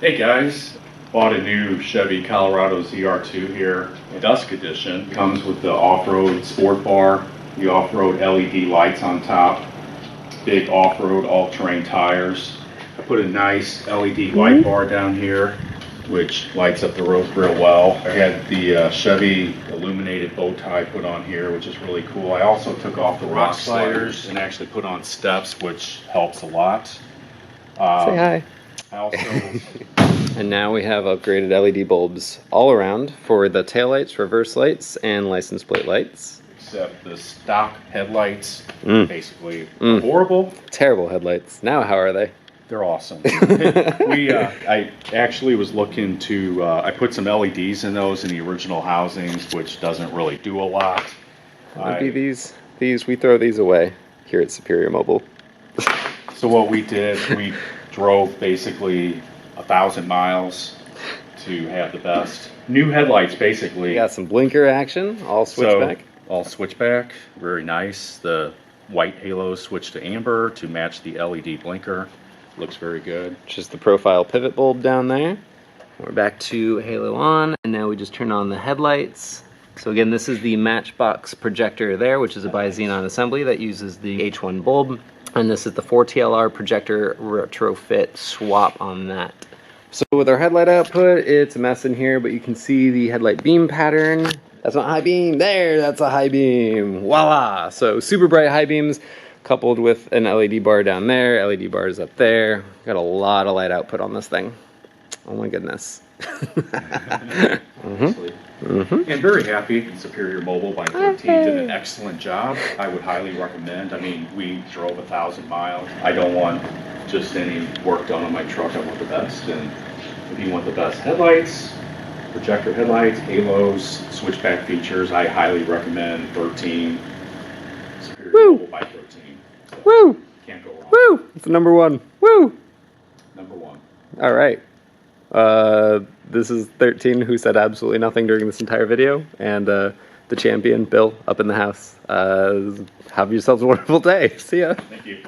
Hey guys, bought a new Chevy Colorado ZR2 here, Dusk Edition. Comes with the off-road sport bar, the off-road LED lights on top, big off-road all-terrain tires. I put a nice LED light bar down here, which lights up the road real well. I had the Chevy illuminated bow tie put on here, which is really cool. I also took off the rock sliders and actually put on steps, which helps a lot. Say hi. I also... And now we have upgraded LED bulbs all around for the taillights, reverse lights, and license plate lights. Except the stock headlights, basically horrible. Terrible headlights. Now how are they? They're awesome. I actually was looking to, I put some LEDs in those in the original housings, which doesn't really do a lot. Maybe these, we throw these away here at Superior Mobile. So what we did, we drove basically 1,000 miles to have the best new headlights, basically. We got some blinker action, all switchback. All switchback, very nice. The white halo switched to amber to match the LED blinker. Looks very good. Just the profile pivot bulb down there. We're back to halo on, and now we just turn on the headlights. So again, this is the Matchbox projector there, which is a ByThirteen assembly that uses the H1 bulb. And this is the 4TLR projector retrofit swap on that. So with our headlight output, it's a mess in here, but you can see the headlight beam pattern. That's not high beam. There, that's a high beam. Voila! So super bright high beams coupled with an LED bar down there. LED bars up there. Got a lot of light output on this thing. Oh my goodness. And very happy. Superior Mobile ByThirteen did an excellent job. I would highly recommend. I mean, we drove 1,000 miles. I don't want just any work done on my truck. I want the best. And if you want the best headlights, projector headlights, halos, switchback features, I highly recommend 13 Superior Mobile ByThirteen. So Woo! Can't go wrong. Woo! It's number one. Woo! Number one. All right. This is 13 who said absolutely nothing during this entire video, and the champion, Bill, up in the house. Have yourselves a wonderful day. See ya. Thank you.